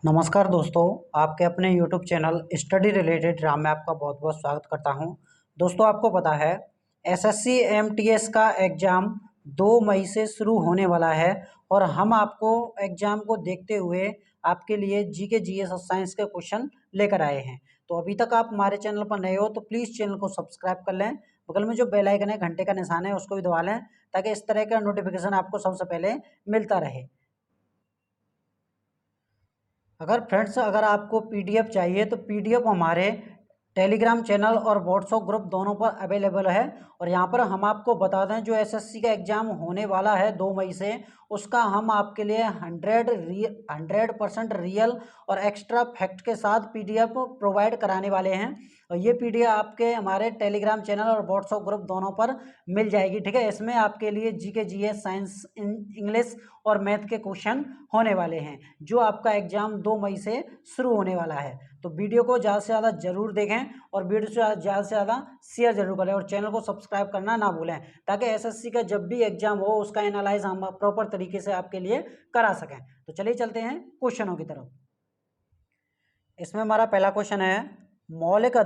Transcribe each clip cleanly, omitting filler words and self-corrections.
नमस्कार दोस्तों, आपके अपने YouTube channel study related Ram में आपका बहुत बहुत स्वागत करता हूं। दोस्तों, आपको पता है एसएससी एमटीएस का एग्ज़ाम 2 मई से शुरू होने वाला है और हम आपको एग्ज़ाम को देखते हुए आपके लिए जीके जीएस और साइंस के क्वेश्चन लेकर आए हैं। तो अभी तक आप हमारे चैनल पर नए हो तो प्लीज़ चैनल को सब्सक्राइब कर लें। बगल में जो बेल आइकन है, घंटे का निशान है, उसको भी दबा लें ताकि इस तरह का नोटिफिकेशन आपको सबसे पहले मिलता रहे। अगर आपको पीडीएफ चाहिए तो पीडीएफ हमारे टेलीग्राम चैनल और व्हाट्सएप ग्रुप दोनों पर अवेलेबल है। और यहाँ पर हम आपको बता दें, जो एसएससी का एग्ज़ाम होने वाला है 2 मई से, उसका हम आपके लिए 100% रियल और एक्स्ट्रा फैक्ट के साथ पीडीएफ प्रोवाइड कराने वाले हैं। और ये पीडीएफ आपके हमारे टेलीग्राम चैनल और व्हाट्सएप ग्रुप दोनों पर मिल जाएगी। ठीक है, इसमें आपके लिए जीके जीएस साइंस इंग्लिश और मैथ के क्वेश्चन होने वाले हैं, जो आपका एग्ज़ाम 2 मई से शुरू होने वाला है। तो वीडियो को ज़्यादा से ज़्यादा ज़रूर देखें और वीडियो से ज़्यादा से ज़्यादा शेयर जरूर करें और चैनल को सब्सक्राइब करना ना भूलें, ताकि एसएससी का जब भी एग्जाम हो उसका एनालाइज हम प्रॉपर तरीके से आपके लिए करा सकें। तो चलिए चलते हैं क्वेश्चनों की तरफ। इसमें हमारा पहला क्वेश्चन है, मौलिक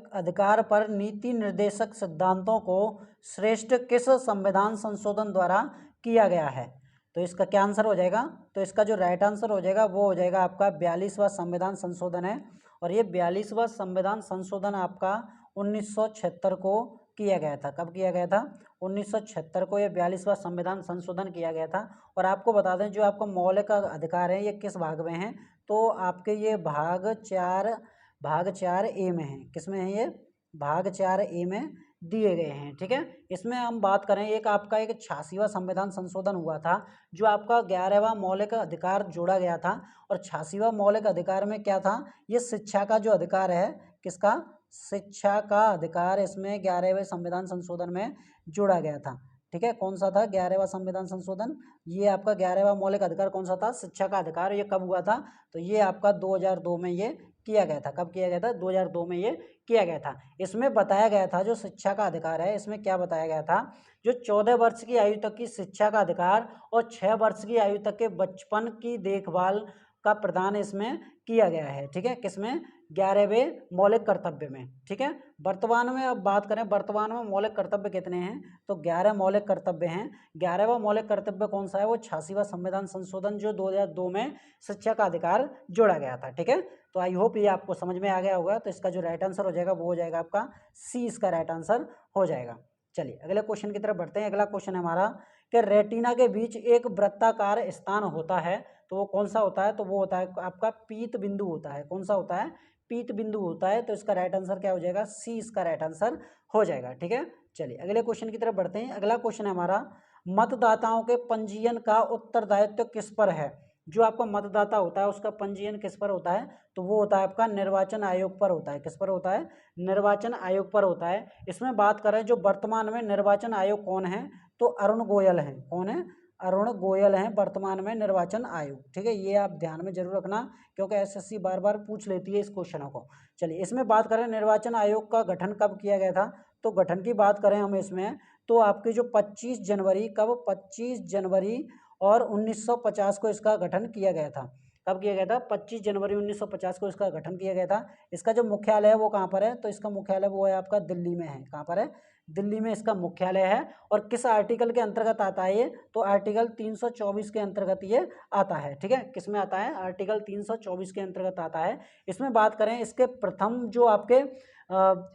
अधिकार पर नीति निर्देशक सिद्धांतों को श्रेष्ठ किस संविधान संशोधन द्वारा किया गया है? तो इसका क्या आंसर हो जाएगा? तो इसका जो राइट आंसर हो जाएगा वो हो जाएगा आपका 42वां संविधान संशोधन है। और ये 42वां संविधान संशोधन आपका 1976 को किया गया था। कब किया गया था? 1976 को ये 42वां संविधान संशोधन किया गया था। और आपको बता दें, जो आपका मौलिक अधिकार है ये किस भाग में है? तो आपके ये भाग 4A में है। किस में है ये? भाग 4A में दिए गए हैं। ठीक है, इसमें हम बात करें, एक 86वां संविधान संशोधन हुआ था, जो आपका 11वां मौलिक अधिकार जोड़ा गया था। और 86वां मौलिक अधिकार में क्या था? ये शिक्षा का जो अधिकार है, किसका? शिक्षा का अधिकार इसमें 11वें संविधान संशोधन में जोड़ा गया था। ठीक है, कौन सा था 11वां संविधान संशोधन? ये आपका 11वां मौलिक अधिकार कौन सा था? शिक्षा का अधिकार। ये कब हुआ था? तो ये आपका 2002 में ये किया गया था। कब किया गया था? 2002 में ये किया गया था। इसमें बताया गया था, जो शिक्षा का अधिकार है, इसमें क्या बताया गया था? जो 14 वर्ष की आयु तक की शिक्षा का अधिकार और 6 वर्ष की आयु तक के बचपन की देखभाल का प्रदान इसमें किया गया है। ठीक है, किसमें? 11वें मौलिक कर्तव्य में। ठीक है, वर्तमान में अब बात करें, वर्तमान में मौलिक कर्तव्य कितने हैं? तो 11 मौलिक कर्तव्य हैं। 11वां मौलिक कर्तव्य कौन सा है? वो 86वां संविधान संशोधन, जो 2002 में शिक्षा का अधिकार जोड़ा गया था। ठीक है, तो आई होप ये आपको समझ में आ गया होगा। तो इसका जो राइट आंसर हो जाएगा वो हो जाएगा आपका सी, इसका राइट आंसर हो जाएगा। चलिए अगले क्वेश्चन की तरफ बढ़ते हैं। अगला क्वेश्चन है हमारा कि रेटिना के बीच एक वृत्ताकार स्थान होता है, तो वो कौन सा होता है? तो वो होता है आपका पीत बिंदु होता है। कौन सा होता है? पीत बिंदु होता है। तो इसका राइट आंसर क्या हो जाएगा? सी, इसका राइट आंसर हो जाएगा। ठीक है, चलिए अगले क्वेश्चन की तरफ बढ़ते हैं। अगला क्वेश्चन है हमारा, मतदाताओं के पंजीयन का उत्तरदायित्व किस पर है? जो आपका मतदाता होता है उसका पंजीयन किस पर होता है? तो वो होता है आपका निर्वाचन आयोग पर होता है। किस पर होता है? निर्वाचन आयोग पर होता है। इसमें बात करें, जो वर्तमान में निर्वाचन आयोग कौन है? तो अरुण गोयल है। कौन है? अरुण गोयल हैं वर्तमान में निर्वाचन आयोग। ठीक है, ये आप ध्यान में जरूर रखना, क्योंकि एसएससी बार बार पूछ लेती है इस क्वेश्चनों को। चलिए, इसमें बात करें निर्वाचन आयोग का गठन कब किया गया था? तो गठन की बात करें हम इसमें, तो आपकी जो 25 जनवरी, कब? 25 जनवरी और 1950 को इसका गठन किया गया था। कब किया गया था? 25 जनवरी 1950 को इसका गठन किया गया था। इसका जो मुख्यालय है वो कहाँ पर है? तो इसका मुख्यालय वो है आपका दिल्ली में है। कहाँ पर है? दिल्ली में इसका मुख्यालय है। और किस आर्टिकल के अंतर्गत आता है ये? तो आर्टिकल 324 के अंतर्गत ये आता है। ठीक है, किस में आता है? आर्टिकल 324 के अंतर्गत आता है। इसमें बात करें, इसके प्रथम जो आपके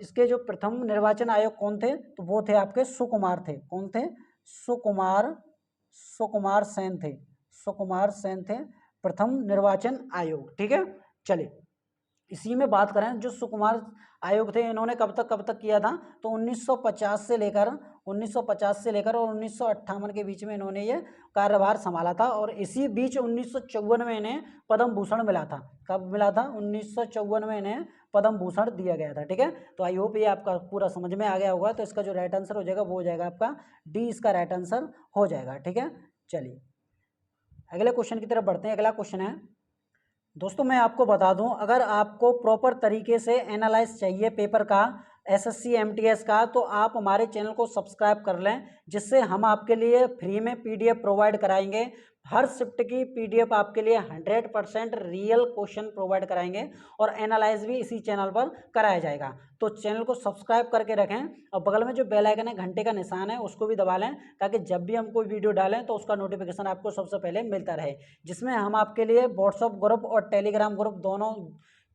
इसके जो प्रथम निर्वाचन आयोग कौन थे? तो वो थे आपके सुकुमार थे। कौन थे? सुकुमार सेन थे। सुकुमार सेन थे प्रथम निर्वाचन आयोग। ठीक है, चलिए इसी में बात करें, जो सुकुमार आयोग थे, इन्होंने कब तक किया था? तो 1950 से लेकर और 1958 के बीच में इन्होंने ये कार्यभार संभाला था। और इसी बीच 1954 में इन्हें पद्म भूषण मिला था। कब मिला था? 1954 में इन्हें पद्म भूषण दिया गया था। ठीक है, तो आई होप ये आपका पूरा समझ में आ गया होगा। तो इसका जो राइट आंसर हो जाएगा वो हो जाएगा आपका डी, इसका राइट आंसर हो जाएगा। ठीक है, चलिए अगले क्वेश्चन की तरफ बढ़ते हैं। अगला क्वेश्चन है, दोस्तों मैं आपको बता दूं, अगर आपको प्रॉपर तरीके से एनालाइज चाहिए पेपर का, एसएससी एमटीएस का, तो आप हमारे चैनल को सब्सक्राइब कर लें, जिससे हम आपके लिए फ्री में पीडीएफ प्रोवाइड कराएंगे। हर शिफ्ट की पीडीएफ आपके लिए 100% रियल क्वेश्चन प्रोवाइड कराएंगे और एनालाइज भी इसी चैनल पर कराया जाएगा। तो चैनल को सब्सक्राइब करके रखें और बगल में जो बेल आइकन है, घंटे का निशान है, उसको भी दबा लें ताकि जब भी हम कोई वीडियो डालें तो उसका नोटिफिकेशन आपको सबसे पहले मिलता रहे। जिसमें हम आपके लिए व्हाट्सअप ग्रुप और टेलीग्राम ग्रुप दोनों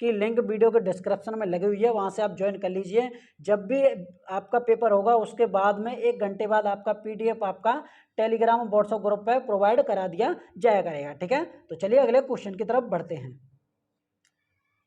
की लिंक वीडियो के डिस्क्रिप्शन में लगी हुई है, वहाँ से आप ज्वाइन कर लीजिए। जब भी आपका पेपर होगा उसके बाद में 1 घंटे बाद आपका पीडीएफ आपका टेलीग्राम और व्हाट्सएप ग्रुप पर प्रोवाइड करा दिया जाया करेगा। ठीक है, तो चलिए अगले क्वेश्चन की तरफ बढ़ते हैं।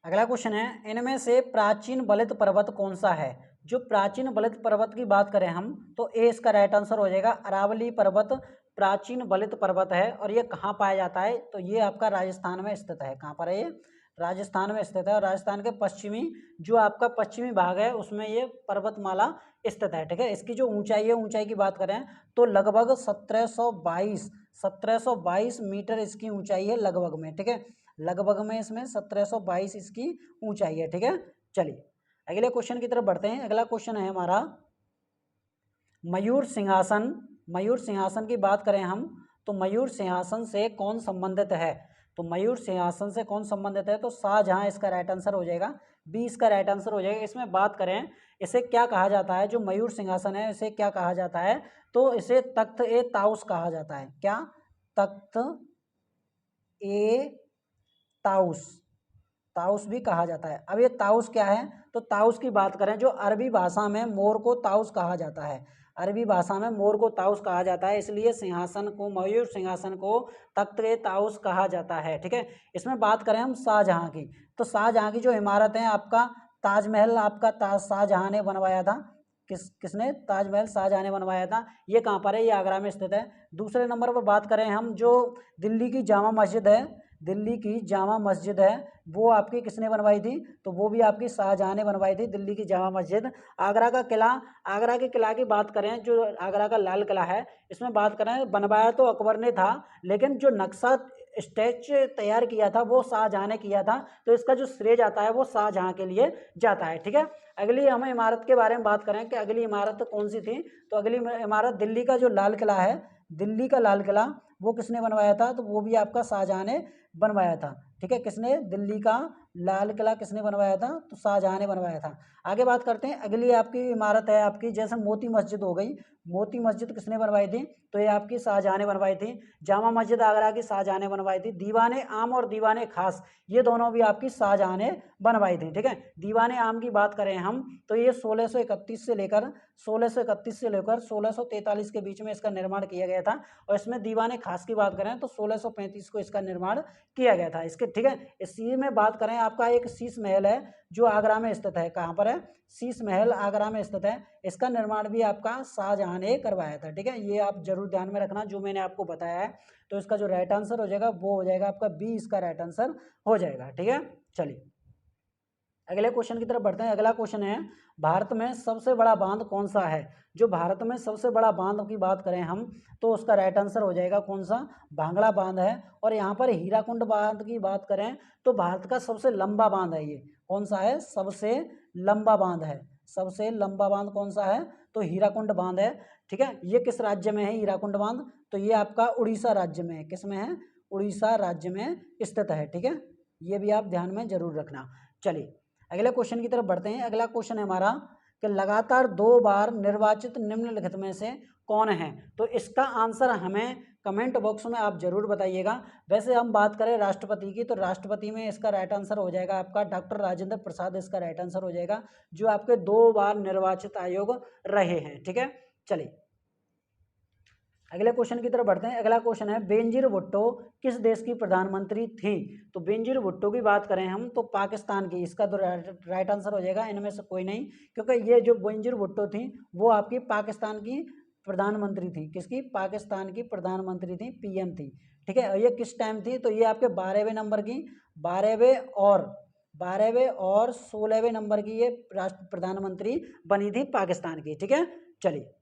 अगला क्वेश्चन है, इनमें से प्राचीन बलित पर्वत कौन सा है? जो प्राचीन बलित पर्वत की बात करें हम तो ए इसका राइट आंसर हो जाएगा। अरावली पर्वत प्राचीन बलित पर्वत है और ये कहाँ पाया जाता है? तो ये आपका राजस्थान में स्थित है। कहाँ पर है ये? राजस्थान में स्थित है और राजस्थान के पश्चिमी जो आपका पश्चिमी भाग है उसमें ये पर्वतमाला स्थित है। ठीक है, इसकी जो ऊंचाई है, ऊंचाई की बात करें तो लगभग 1722 मीटर इसकी ऊंचाई है लगभग में। ठीक है, लगभग में इसमें 1722 इसकी ऊंचाई है। ठीक है, चलिए अगले क्वेश्चन की तरफ बढ़ते हैं। अगला क्वेश्चन है हमारा मयूर सिंहासन। मयूर सिंहासन की बात करें हम तो मयूर सिंहासन से कौन संबंधित है? तो मयूर सिंहासन से कौन संबंधित है? तो शाहजहां इसका राइट आंसर हो जाएगा। बी इसका राइट आंसर हो जाएगा। इसमें बात करें इसे क्या कहा जाता है, जो मयूर सिंहासन है इसे क्या कहा जाता है? तो इसे तख्त ए ताउस कहा जाता है। क्या? तख्त ए ताउस, ताउस भी कहा जाता है। अब ये ताउस क्या है? तो ताउस की बात करें जो अरबी भाषा में मोर को ताउस कहा जाता है। अरबी भाषा में मोर को ताउस कहा जाता है, इसलिए सिंहासन को, मयूर सिंहासन को तख्त ए ताउस कहा जाता है। ठीक है, इसमें बात करें हम शाहजहां की तो शाहजहां की जो इमारत है आपका ताजमहल, आपका शाहजहां ने बनवाया था। किसने? ताजमहल शाहजहां ने बनवाया था। ये कहाँ पर है? ये आगरा में स्थित है। दूसरे नंबर पर बात करें हम जो दिल्ली की जामा मस्जिद है, दिल्ली की जामा मस्जिद है वो आपकी किसने बनवाई थी? तो वो भी आपकी शाहजहां ने बनवाई थी, दिल्ली की जामा मस्जिद। आगरा का किला, आगरा के किला की बात करें जो आगरा का लाल किला है इसमें बात करें बनवाया तो अकबर ने था, लेकिन जो नक्शा स्केच तैयार किया था वो शाहजहां ने किया था। तो इसका जो श्रेय जाता है वो शाहजहां के लिए जाता है। ठीक है, अगली हम इमारत के बारे में बात करें कि अगली इमारत कौन सी थी? तो अगली इमारत दिल्ली का जो लाल किला है, दिल्ली का लाल किला वो किसने बनवाया था? तो वो भी आपका शाहजहां ने बनवाया था। ठीक है, किसने? दिल्ली का लाल किला किसने बनवाया था? तो शाहजहां ने बनवाया था। आगे बात करते हैं, अगली आपकी इमारत है आपकी जैसे मोती मस्जिद हो गई। मोती मस्जिद किसने बनवाई थी? तो ये आपकी शाहजहां ने बनवाई थी। जामा मस्जिद आगरा की शाहजहां ने बनवाई थी। दीवाने आम और दीवाने खास ये दोनों भी आपकी शाहजहां ने बनवाई थी। ठीक है, दीवाने आम की बात करें हम तो ये 1631 से लेकर 1643 के बीच में इसका निर्माण किया गया था। और इसमें दीवाने खास की बात करें तो 1635 को इसका निर्माण किया गया था इसके। ठीक है, इसी में बात करें आपका एक शीश महल है जो आगरा में स्थित है। कहाँ पर है? शीश महल आगरा में स्थित है। इसका निर्माण भी आपका शाहजहां ने करवाया था। ठीक है, ये आप जरूर ध्यान में रखना जो मैंने आपको बताया है। तो इसका जो राइट आंसर हो जाएगा वो हो जाएगा आपका बी, इसका राइट आंसर हो जाएगा। ठीक है, चलिए अगले क्वेश्चन की तरफ बढ़ते हैं। अगला क्वेश्चन है भारत में सबसे बड़ा बांध कौन सा है? जो भारत में सबसे बड़ा बांध की बात करें हम तो उसका राइट आंसर हो जाएगा कौन सा? भांगड़ा बांध है। और यहाँ पर हीराकुंड बांध की बात करें तो भारत का सबसे लंबा बांध है। ये कौन सा है? सबसे लंबा बांध है। सबसे लंबा बांध कौन सा है? तो हीराकुंड बांध है। ठीक है, ये किस राज्य में है हीराकुंड बांध? तो ये आपका उड़ीसा राज्य में है। किस में है? उड़ीसा राज्य में स्थित है। ठीक है, ये भी आप ध्यान में जरूर रखना। चलिए अगले क्वेश्चन की तरफ बढ़ते हैं। अगला क्वेश्चन है हमारा कि लगातार 2 बार निर्वाचित निम्नलिखित में से कौन है? तो इसका आंसर हमें कमेंट बॉक्स में आप जरूर बताइएगा। वैसे हम बात करें राष्ट्रपति की तो राष्ट्रपति में इसका राइट आंसर हो जाएगा आपका डॉक्टर राजेंद्र प्रसाद, इसका राइट आंसर हो जाएगा जो आपके 2 बार निर्वाचित आयोग रहे हैं। ठीक है, चलिए अगले क्वेश्चन की तरफ बढ़ते हैं। अगला क्वेश्चन है बेनजीर भुट्टो किस देश की प्रधानमंत्री थी? तो बेनजीर भुट्टो की बात करें हम तो पाकिस्तान की, इसका तो राइट आंसर हो जाएगा इनमें से कोई नहीं, क्योंकि ये जो बेनजीर भुट्टो थी वो आपकी पाकिस्तान की प्रधानमंत्री थी। किसकी? पाकिस्तान की प्रधानमंत्री थी, पीएम थी। ठीक है, और ये किस टाइम थी? तो ये आपके 12वें नंबर की, 12वें और 16वें नंबर की ये राष्ट्र प्रधानमंत्री बनी थी पाकिस्तान की। ठीक है, चलिए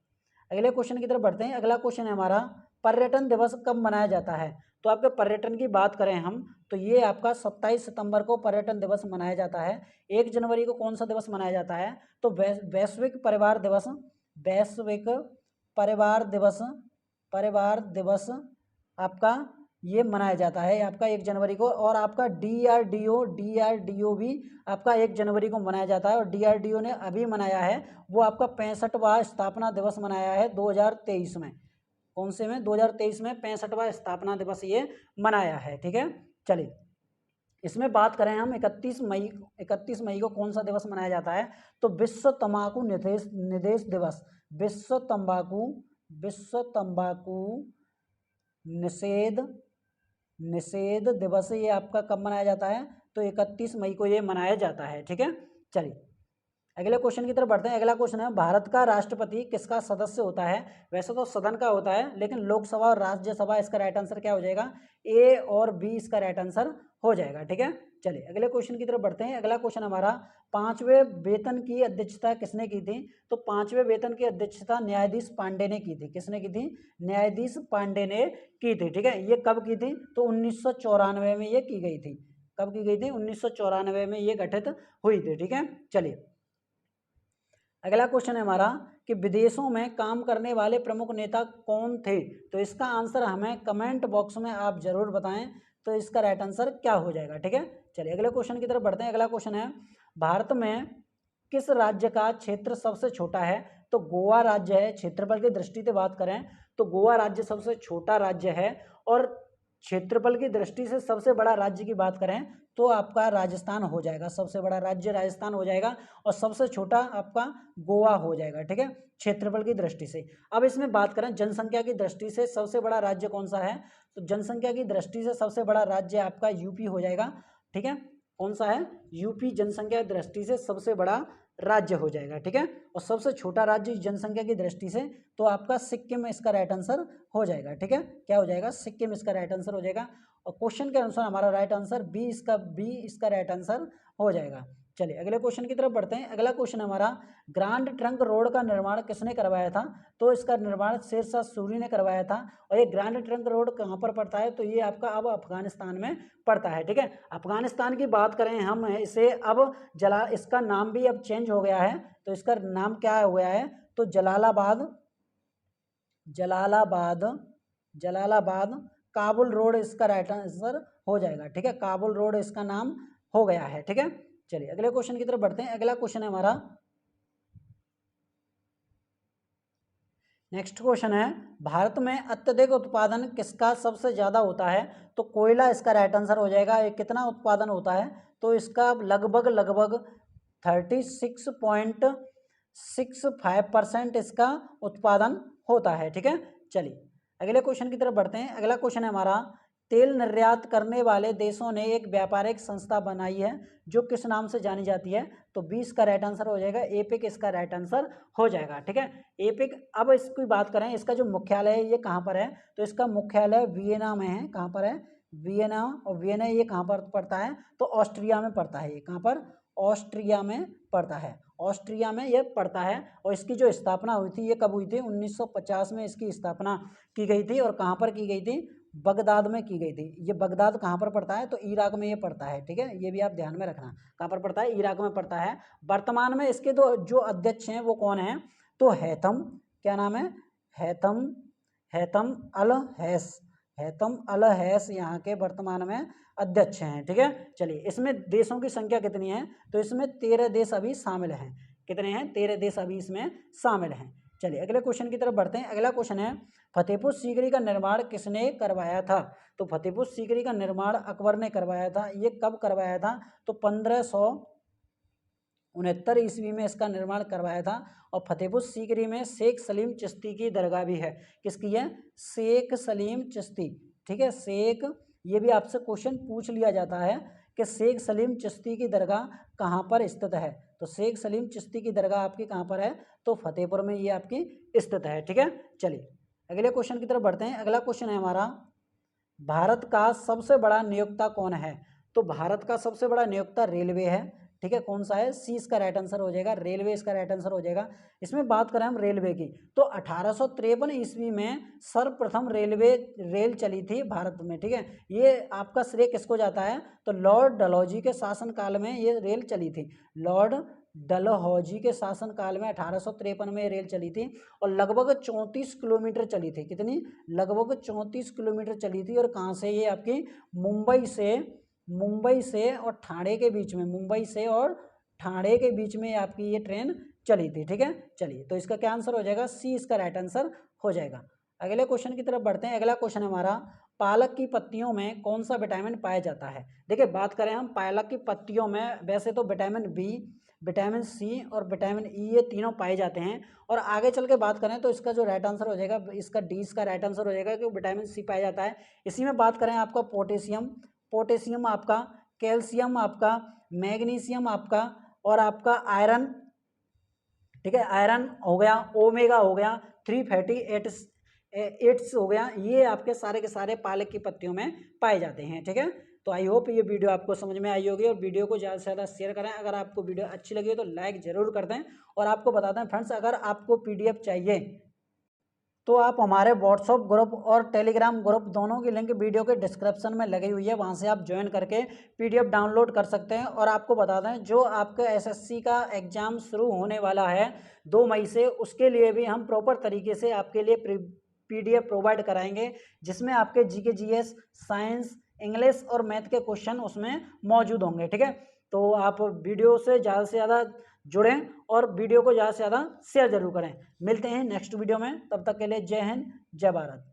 अगले क्वेश्चन की तरफ बढ़ते हैं। अगला क्वेश्चन है हमारा पर्यटन दिवस कब मनाया जाता है? तो आपके पर्यटन की बात करें हम तो ये आपका 27 सितंबर को पर्यटन दिवस मनाया जाता है। 1 जनवरी को कौन सा दिवस मनाया जाता है? तो वैश्विक परिवार दिवस, वैश्विक परिवार दिवस, परिवार दिवस आपका ये मनाया जाता है आपका 1 जनवरी को। और आपका डीआरडीओ भी आपका 1 जनवरी को मनाया जाता है। और डीआरडीओ ने अभी मनाया है वो आपका 65वां स्थापना दिवस मनाया है 2023 में। कौन से में? 2023 में 65वां स्थापना दिवस ये मनाया है। ठीक है, चलिए इसमें बात करें हम 31 मई को कौन सा दिवस मनाया जाता है? तो विश्व तंबाकू निषेध दिवस। विश्व तंबाकू निषेध दिवस ये आपका कब मनाया जाता है? तो 31 मई को ये मनाया जाता है। ठीक है, चलिए अगले क्वेश्चन की तरफ बढ़ते हैं। अगला क्वेश्चन है, भारत का राष्ट्रपति किसका सदस्य होता है? वैसे तो सदन का होता है, लेकिन लोकसभा और राज्यसभा इसका राइट आंसर क्या हो जाएगा? ए और बी इसका राइट आंसर हो जाएगा। ठीक है, चलिए अगले क्वेश्चन की तरफ बढ़ते हैं। अगला क्वेश्चन हमारा, 5वें वेतन की अध्यक्षता किसने की थी? तो 5वें वेतन की अध्यक्षता न्यायाधीश पांडे ने की थी। किसने की थी? न्यायाधीश पांडे ने की थी। ठीक है, ये कब की थी? तो 1994 में ये की गई थी। कब की गई थी? 1994 में ये गठित हुई थी। ठीक है, चलिए अगला क्वेश्चन है हमारा कि विदेशों में काम करने वाले प्रमुख नेता कौन थे? तो इसका आंसर हमें कमेंट बॉक्स में आप जरूर बताएं, तो इसका राइट आंसर क्या हो जाएगा। ठीक है, चलिए अगले क्वेश्चन की तरफ बढ़ते हैं। अगला क्वेश्चन है, भारत में किस राज्य का क्षेत्र सबसे छोटा है? तो गोवा राज्य है। क्षेत्रफल की दृष्टि से बात करें तो गोवा राज्य सबसे छोटा राज्य है। और क्षेत्रफल की दृष्टि से सबसे बड़ा राज्य की बात करें तो आपका राजस्थान हो जाएगा। सबसे बड़ा राज्य राजस्थान हो जाएगा और सबसे छोटा आपका गोवा हो जाएगा। ठीक है, क्षेत्रफल की दृष्टि से। अब इसमें बात करें जनसंख्या की दृष्टि से सबसे बड़ा राज्य कौन सा है? तो जनसंख्या की दृष्टि से सबसे बड़ा राज्य आपका यूपी हो जाएगा। ठीक है, कौन सा है? यूपी जनसंख्या की दृष्टि से सबसे बड़ा राज्य हो जाएगा। ठीक है, और सबसे छोटा राज्य जनसंख्या की दृष्टि से तो आपका सिक्किम इसका राइट आंसर हो जाएगा। ठीक है, क्या हो जाएगा? सिक्किम इसका राइट आंसर हो जाएगा। और क्वेश्चन के अनुसार हमारा राइट आंसर बी इसका राइट आंसर हो जाएगा। चलिए अगले क्वेश्चन की तरफ बढ़ते हैं। अगला क्वेश्चन हमारा, ग्रैंड ट्रंक रोड का निर्माण किसने करवाया था? तो इसका निर्माण शेरशाह सूरी ने करवाया था। और ये ग्रैंड ट्रंक रोड कहाँ पर पड़ता है? तो ये आपका अब अफगानिस्तान में पड़ता है। ठीक है, अफगानिस्तान की बात करें हम, इसे अब इसका नाम भी अब चेंज हो गया है। तो इसका नाम क्या हो गया है? तो जलालाबाद काबुल रोड इसका राइट आंसर हो जाएगा। ठीक है, काबुल रोड इसका नाम हो गया है। ठीक है, चलिए अगले क्वेश्चन की तरफ बढ़ते हैं। अगला क्वेश्चन है हमारा, नेक्स्ट क्वेश्चन है, भारत में अत्यधिक उत्पादन किसका सबसे ज़्यादा होता है? तो कोयला इसका राइट आंसर हो जाएगा। ये कितना उत्पादन होता है? तो इसका लगभग 36.65% इसका उत्पादन होता है। ठीक है, चलिए अगले क्वेश्चन की तरफ बढ़ते हैं। अगला क्वेश्चन है हमारा, तेल निर्यात करने वाले देशों ने एक व्यापारिक संस्था बनाई है जो किस नाम से जानी जाती है? तो 20 का राइट आंसर हो जाएगा। एपिक इसका राइट आंसर हो जाएगा। ठीक है, एपिक। अब इसकी बात करें, इसका जो मुख्यालय है ये कहाँ पर है? तो इसका मुख्यालय वियना में है। कहाँ पर है? वियना। और वियना ये कहाँ पर पड़ता है? तो ऑस्ट्रिया में पड़ता है। ये कहाँ पर? ऑस्ट्रिया में पड़ता है। ऑस्ट्रिया में ये पड़ता है। और इसकी जो स्थापना हुई थी ये कब हुई थी? 1950 में इसकी स्थापना की गई थी। और कहाँ पर की गई थी? बगदाद में की गई थी। ये बगदाद कहाँ पर पड़ता है? तो इराक में ये पड़ता है। ठीक है, ये भी आप ध्यान में रखना, कहाँ पर पड़ता है? इराक में पड़ता है। वर्तमान में इसके जो अध्यक्ष हैं वो कौन है? तो हैथम, क्या नाम है? हैथम अल हैस यहाँ के वर्तमान में अध्यक्ष हैं। ठीक है, चलिए इसमें देशों की संख्या कितनी है? तो इसमें 13 देश अभी शामिल हैं। कितने हैं? 13 देश अभी इसमें शामिल हैं। चलिए अगले क्वेश्चन की तरफ बढ़ते हैं। अगला क्वेश्चन है, फतेहपुर सीकरी का निर्माण किसने करवाया था? तो फतेहपुर सीकरी का निर्माण अकबर ने करवाया था। ये कब करवाया था? तो 1569 ईस्वी में इसका निर्माण करवाया था। और फतेहपुर सीकरी में शेख सलीम चिश्ती की दरगाह भी है। किसकी है? शेख सलीम चिश्ती। ठीक है, शेख, ये भी आपसे क्वेश्चन पूछ लिया जाता है कि शेख सलीम चिश्ती की दरगाह कहाँ पर स्थित है? तो शेख सलीम चिश्ती की दरगाह आपकी कहाँ पर है? तो फतेहपुर में ये आपकी स्थित है। ठीक है, चलिए अगले क्वेश्चन की तरफ बढ़ते हैं। अगला क्वेश्चन है हमारा, भारत का सबसे बड़ा नियोक्ता कौन है? तो भारत का सबसे बड़ा नियोक्ता रेलवे है। ठीक है, कौन सा है? सी इसका राइट आंसर हो जाएगा। रेलवे इसका राइट आंसर हो जाएगा। इसमें बात करें हम रेलवे की, तो 1853 ईस्वी में सर्वप्रथम रेल चली थी भारत में। ठीक है, ये आपका श्रेय किसको जाता है? तो लॉर्ड डलहौजी के शासन काल में ये रेल चली थी। लॉर्ड डलहौजी के शासनकाल में 1853 में रेल चली थी और लगभग 34 किलोमीटर चली थी। कितनी? लगभग 34 किलोमीटर चली थी। और कहाँ से? ये आपकी मुंबई से और ठाणे के बीच में, मुंबई से और ठाणे के बीच में आपकी ये ट्रेन चली थी। ठीक है, चलिए तो इसका क्या आंसर हो जाएगा? सी इसका राइट आंसर हो जाएगा। अगले क्वेश्चन की तरफ बढ़ते हैं। अगला क्वेश्चन हमारा, पालक की पत्तियों में कौन सा विटामिन पाया जाता है? देखिए बात करें हम पालक की पत्तियों में, वैसे तो विटामिन बी, विटामिन सी और विटामिन ई ये तीनों पाए जाते हैं। और आगे चल के बात करें तो इसका जो राइट आंसर हो जाएगा, इसका डी इसका राइट आंसर हो जाएगा कि विटामिन सी पाया जाता है। इसी में बात करें आपका पोटेशियम आपका, कैल्शियम आपका, मैग्नीशियम आपका और आपका आयरन। ठीक है, आयरन हो गया, ओमेगा हो गया, 3 फैटी एड्स हो गया, ये आपके सारे के सारे पालक की पत्तियों में पाए जाते हैं। ठीक है, तो आई होप ये वीडियो आपको समझ में आई होगी और वीडियो को ज़्यादा से ज़्यादा शेयर करें। अगर आपको वीडियो अच्छी लगी हो तो लाइक ज़रूर कर दें। और आपको बता दें फ्रेंड्स, अगर आपको पीडीएफ चाहिए तो आप हमारे व्हाट्सएप ग्रुप और टेलीग्राम ग्रुप दोनों की लिंक वीडियो के डिस्क्रिप्शन में लगी हुई है, वहां से आप ज्वाइन करके पीडीएफ डाउनलोड कर सकते हैं। और आपको बता दें, जो आपका एसएससी का एग्ज़ाम शुरू होने वाला है 2 मई से, उसके लिए भी हम प्रॉपर तरीके से आपके लिए पीडीएफ प्रोवाइड कराएंगे, जिसमें आपके जीके, जीएस, साइंस, इंग्लिश और मैथ के क्वेश्चन उसमें मौजूद होंगे। ठीक है, तो आप वीडियो से ज़्यादा से ज़्यादा जुड़ें और वीडियो को ज़्यादा से ज़्यादा शेयर जरूर करें। मिलते हैं नेक्स्ट वीडियो में, तब तक के लिए जय हिंद, जय भारत।